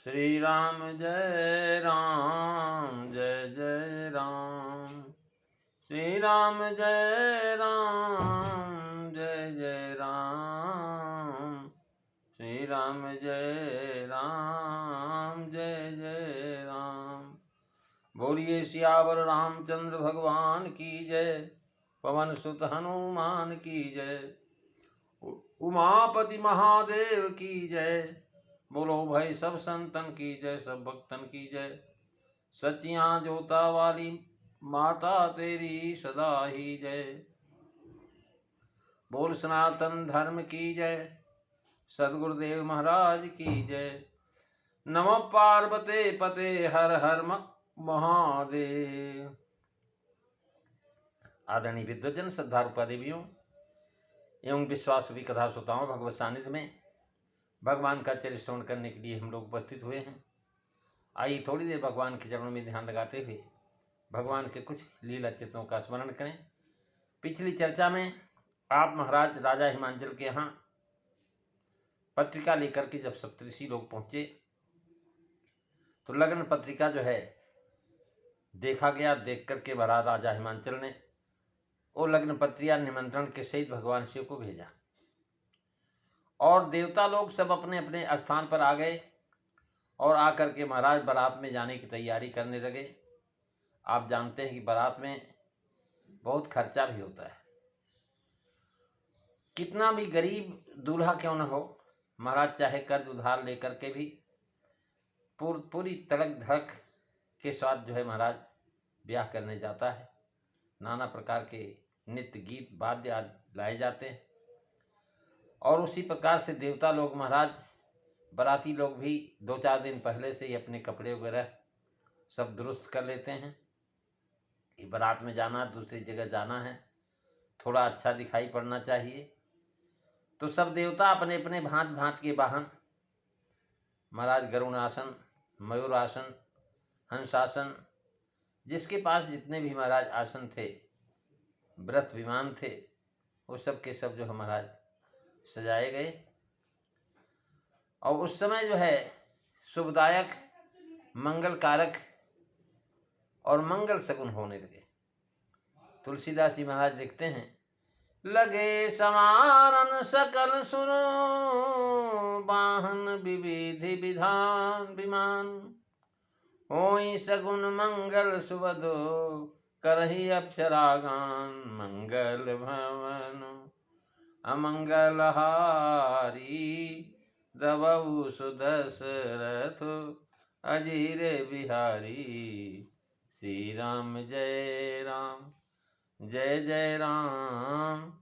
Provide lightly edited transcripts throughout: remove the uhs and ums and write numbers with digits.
श्री राम जय राम जय जय राम। श्री राम जय राम जय जय राम। श्री राम जय राम जय जय राम। बोलिए सियावर रामचंद्र भगवान की जय। पवन सुत हनुमान की जय। उमापति महादेव की जय। बोलो भाई सब संतन की जय, सब भक्तन की जय। सचियां जोता वाली माता तेरी सदा ही जय। बोल सनातन धर्म की जय। सदगुरुदेव महाराज की जय। नमो पार्वते पते हर हर महादेव। आदरणीय विद्वजन, श्रद्धारूपा देवियों एवं विश्वासवी कथा श्रोताओं, भगवत सानिध्य में भगवान का चरित्र श्रवण करने के लिए हम लोग उपस्थित हुए हैं। आइए थोड़ी देर भगवान के चरणों में ध्यान लगाते हुए भगवान के कुछ लीला चित्रों का स्मरण करें। पिछली चर्चा में आप महाराज राजा हिमांचल के यहाँ पत्रिका लेकर के जब सप्तऋषि लोग पहुँचे तो लग्न पत्रिका जो है देखा गया। देख करके महाराज राजा हिमांचल ने वो लग्न पत्रिका निमंत्रण के सहित भगवान शिव को भेजा और देवता लोग सब अपने अपने स्थान पर आ गए और आकर के महाराज बारात में जाने की तैयारी करने लगे। आप जानते हैं कि बारात में बहुत खर्चा भी होता है। कितना भी गरीब दूल्हा क्यों न हो, महाराज चाहे कर्ज उधार लेकर के भी पूरी तड़क धड़क के साथ जो है महाराज ब्याह करने जाता है। नाना प्रकार के नित्य गीत वाद्य आदि लाए जाते हैं और उसी प्रकार से देवता लोग महाराज बाराती लोग भी 2-4 दिन पहले से ही अपने कपड़े वगैरह सब दुरुस्त कर लेते हैं कि बारात में जाना, दूसरी जगह जाना है, थोड़ा अच्छा दिखाई पड़ना चाहिए। तो सब देवता अपने अपने भांत भांत के वाहन, महाराज गरुणासन, मयूरासन, हंसासन, जिसके पास जितने भी महाराज आसन थे, व्रत विमान थे, वो सब के सब जो है महाराज सजाए गए। और उस समय जो है शुभदायक, मंगल कारक और मंगल सगुन होने लगे। तुलसीदास जी महाराज लिखते हैं, लगे समानन सकल सुनो वाहन विविधि विधान विमान। होई सगुन मंगल सुबदो करही अप्सरागान। मंगल भवन अमंगल हारी दबऊ सुदशरथ अजीर बिहारी। श्री राम जय राम जय जय राम।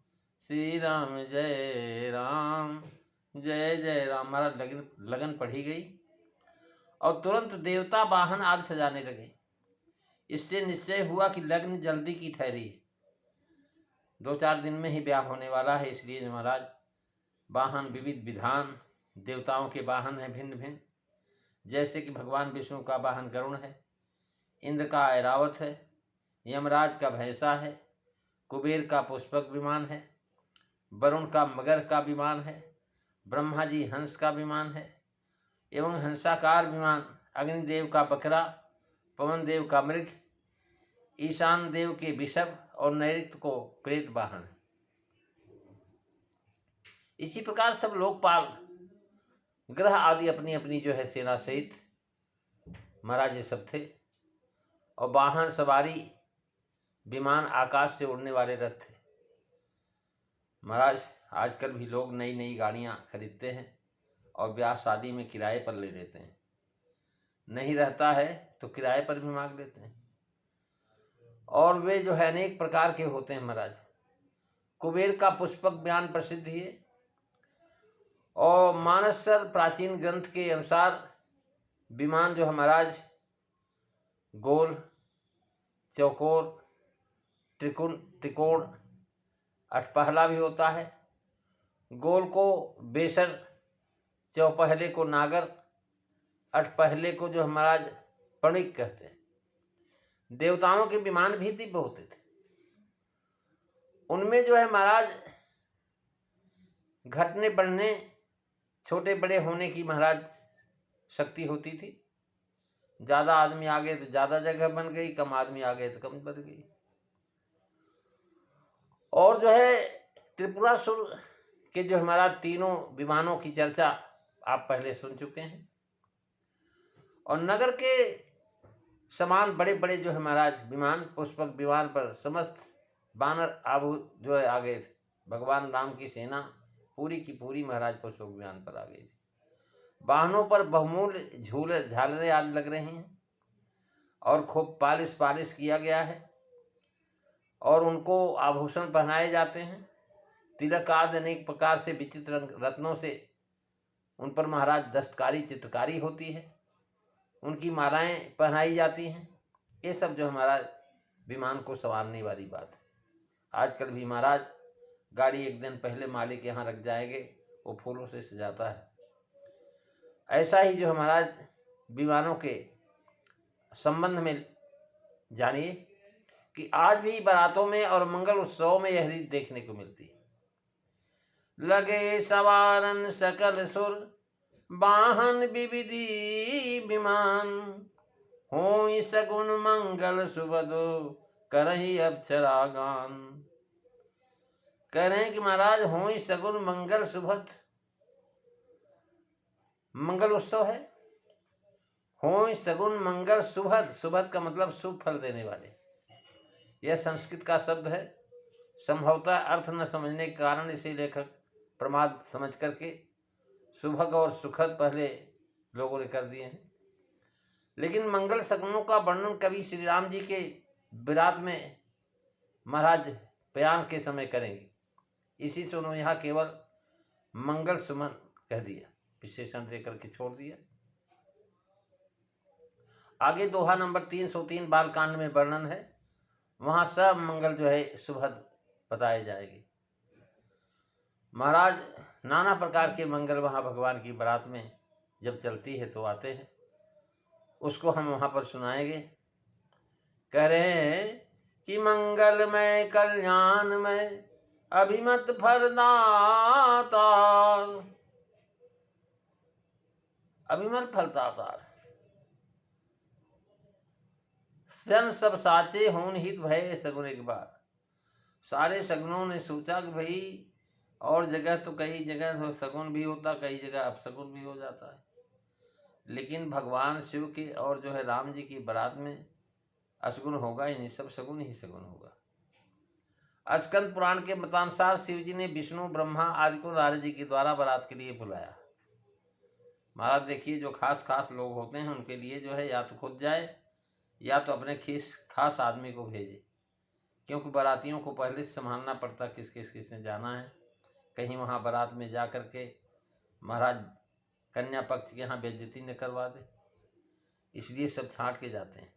श्री राम जय राम जय जय राम। महाराज लगन पढ़ी गई और तुरंत देवता वाहन आदि सजाने लगे। इससे निश्चय हुआ कि लग्न जल्दी की ठहरी है, 2-4 दिन में ही ब्याह होने वाला है। इसलिए महाराज वाहन विविध विधान, देवताओं के वाहन हैं भिन्न भिन्न। जैसे कि भगवान विष्णु का वाहन गरुण है, इंद्र का ऐरावत है, यमराज का भैंसा है, कुबेर का पुष्पक विमान है, वरुण का मगर का विमान है, ब्रह्मा जी हंस का विमान है एवं हंसाकार विमान, अग्निदेव का बकरा, पवन देव का मृग, ईशान देव के विषभ और नैऋत्य को प्रेत वाहन है। इसी प्रकार सब लोकपाल ग्रह आदि अपनी अपनी जो है सेना सहित महाराज ये सब थे। और वाहन सवारी विमान आकाश से उड़ने वाले रथ थे। महाराज आजकल भी लोग नई नई गाड़ियां खरीदते हैं और ब्याह शादी में किराए पर ले लेते हैं। नहीं रहता है तो किराए पर भी मांग लेते हैं। और वे जो है अनेक प्रकार के होते हैं महाराज। कुबेर का पुष्पक बयान प्रसिद्ध है और मानसर प्राचीन ग्रंथ के अनुसार विमान जो है महाराज गोल, चौकोर, त्रिकोण, अठपहला भी होता है। गोल को बेसर, चौपहले को नागर, अठपहले को जो महाराज पणिक कहते हैं। देवताओं के विमान भी दिव्य होते थे। उनमें जो है महाराज घटने बढ़ने, छोटे बड़े होने की महाराज शक्ति होती थी। ज़्यादा आदमी आ गए तो ज़्यादा जगह बन गई, कम आदमी आ गए तो कम बन गई। और जो है त्रिपुरासुर के जो हमारा तीनों विमानों की चर्चा आप पहले सुन चुके हैं। और नगर के समान बड़े बड़े जो है महाराज विमान, पुष्पक विमान पर समस्त बानर आभू जो है आ गए थे। भगवान राम की सेना पूरी की पूरी महाराज पुष्पक विमान पर आ गई थी। वाहनों पर बहुमूल्य झूले झालरें आदि लग रही हैं और खूब पालिश किया गया है और उनको आभूषण पहनाए जाते हैं। तिलक आदि अनेक प्रकार से विचित्र रत्नों से उन पर महाराज दस्तकारी चित्रकारी होती है। उनकी मालाएं पहनाई जाती हैं। ये सब जो हमारा विमान को संवारने वाली बात है। आजकल भी महाराज गाड़ी एक दिन पहले मालिक यहाँ रख जाएंगे, वो फूलों से सजाता है। ऐसा ही जो हमारा विमानों के संबंध में जानिए कि आज भी बारातों में और मंगल उत्सव में यह रीत देखने को मिलती है। लगे सवारन सकल सुर वाहन विविधि विमान, होई सगुन मंगल सुबदो करही अप्सरा गान। कह रहे हैं कि महाराज होई सगुन मंगल सुबद, मंगल उत्सव है। होई सगुन मंगल सुबद, सुबद का मतलब शुभ फल देने वाले। यह संस्कृत का शब्द है। संभवतः अर्थ न समझने के कारण इसे लेखक प्रमाद समझ करके सुभग और सुखद पहले लोगों ने कर दिए हैं। लेकिन मंगल सगुनों का वर्णन कवि श्री राम जी के विराट में महाराज बयान के समय करेंगे। इसी से उन्होंने यहाँ केवल मंगल सुमन कह दिया, विशेषण देकर के छोड़ दिया। आगे दोहा नंबर 303 बालकांड में वर्णन है, वहाँ सब मंगल जो है सुभद बताए जाएंगे। महाराज नाना प्रकार के मंगल वहाँ भगवान की बारात में जब चलती है तो आते हैं, उसको हम वहाँ पर सुनाएंगे। कह रहे हैं कि मंगलमय कल्याणमय अभिमत फलदातार, अभिमत फलदातार सन सब साचे होन हित भय सगुन एक बार। सारे सगुनों ने सोचा कि भाई और जगह तो कई जगह तो सगुन भी होता, कई जगह अपसगुन भी हो जाता है, लेकिन भगवान शिव की और जो है राम जी की बारात में असगुन होगा ही नहीं, सब सगुन ही सगुन होगा। स्कंद पुराण के मतानुसार शिव जी ने विष्णु ब्रह्मा आदि को नारद जी के द्वारा बारात के लिए बुलाया। महाराज देखिए, जो खास खास लोग होते हैं उनके लिए जो है या तो खुद जाए या तो अपने खास आदमी को भेजे, क्योंकि बारातियों को पहले से संभालना पड़ता किसने जाना है। कहीं वहाँ बारात में जा कर के महाराज कन्या पक्ष के यहाँ बेइज्जती न करवा दे, इसलिए सब छांट के जाते हैं।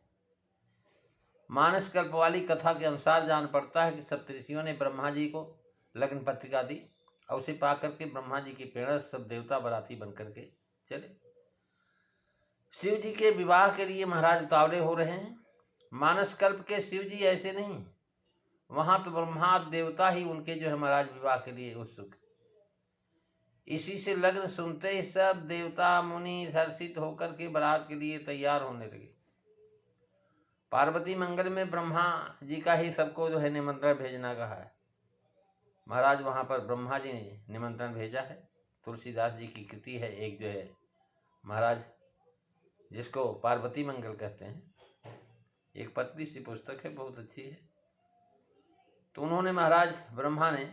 मानस कल्प वाली कथा के अनुसार जान पड़ता है कि सप्तऋषियों ने ब्रह्मा जी को लग्न पत्रिका दी और उसे पा करके ब्रह्मा जी की प्रेरणा सब देवता बाराती बन करके चले। शिव जी के विवाह के लिए महाराज उतावले हो रहे हैं। मानस कल्प के शिव जी ऐसे नहीं, वहाँ तो ब्रह्मा देवता ही उनके जो है महाराज विवाह के लिए उत्सुक। इसी से लग्न सुनते ही सब देवता मुनि हर्षित होकर के बारात के लिए तैयार होने लगे। पार्वती मंगल में ब्रह्मा जी का ही सबको जो है निमंत्रण भेजना कहा है। महाराज वहाँ पर ब्रह्मा जी ने निमंत्रण भेजा है। तुलसीदास जी की कृति है एक जो है महाराज, जिसको पार्वती मंगल कहते हैं। एक पतली सी पुस्तक है, बहुत अच्छी है। तो उन्होंने महाराज ब्रह्मा ने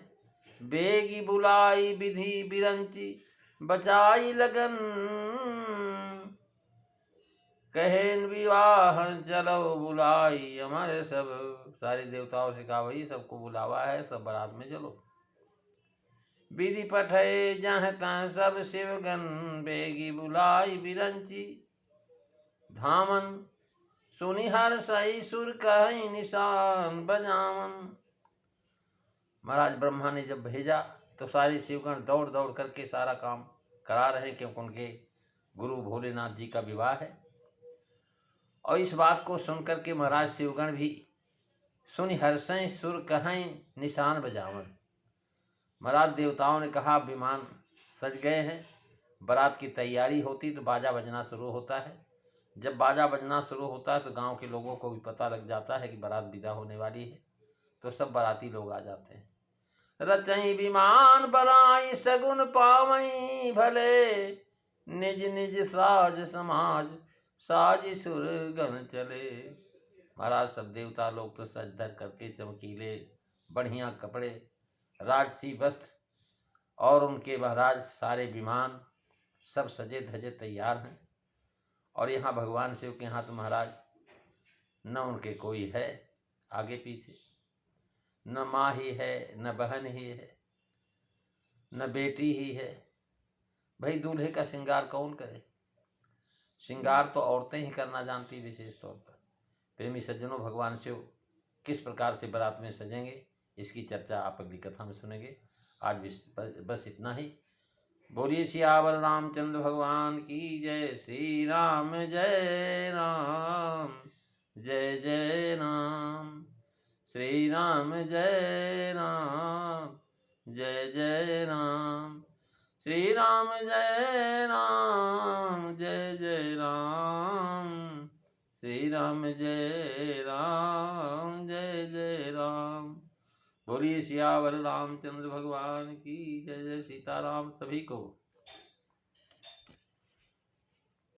बेगी बुलाई विधि बिरंची बचाई लगन, कहेन विवाहन चलो बुलाई हमारे सब। सारे देवताओं से कहा भाई सबको बुलावा है, सब बारात में चलो। विधि पठे जहाँ तहाँ सब शिवगन, बेगी बुलाई बिरंची धामन, सुनि हर सही सुर कही निशान बजावन। महाराज ब्रह्मा ने जब भेजा तो सारे शिवगण दौड़ दौड़ करके सारा काम करा रहे हैं, क्योंकि उनके गुरु भोलेनाथ जी का विवाह है। और इस बात को सुनकर के महाराज शिवगण भी सुनि हर्षें सुर कहें निशान बजावन। महाराज देवताओं ने कहा विमान सज गए हैं, बारात की तैयारी होती तो बाजा बजना शुरू होता है। जब बाजा बजना शुरू होता है तो गांव के लोगों को भी पता लग जाता है कि बारात विदा होने वाली है, तो सब बाराती लोग आ जाते हैं। रचई विमान बराई सगुन पावई भले, निज निज साज समाज साज सुर गण चले। महाराज सब देवता लोग तो सज धज करके चमकीले बढ़िया कपड़े, राजसी वस्त्र और उनके महाराज सारे विमान सब सजे धजे तैयार हैं। और यहाँ भगवान शिव के हाथ महाराज न उनके कोई है आगे पीछे, न माँ ही है, न बहन ही है, न बेटी ही है। भाई दूल्हे का श्रृंगार कौन करे? श्रृंगार तो औरतें ही करना जानती विशेष तौर पर। प्रेमी सज्जनों, भगवान शिव किस प्रकार से बारात में सजेंगे इसकी चर्चा आप अगली कथा में सुनेंगे। आज बस इतना ही। बोलिए सियावर रामचंद्र भगवान की जय। श्री राम जय राम, जय जय राम। श्री राम जय राम, जय जय राम। श्री राम जय राम, जय जय राम। श्री राम जय राम, जय जय राम। बोलिए सियावर रामचंद्र भगवान की जय। जय सीताराम सभी को।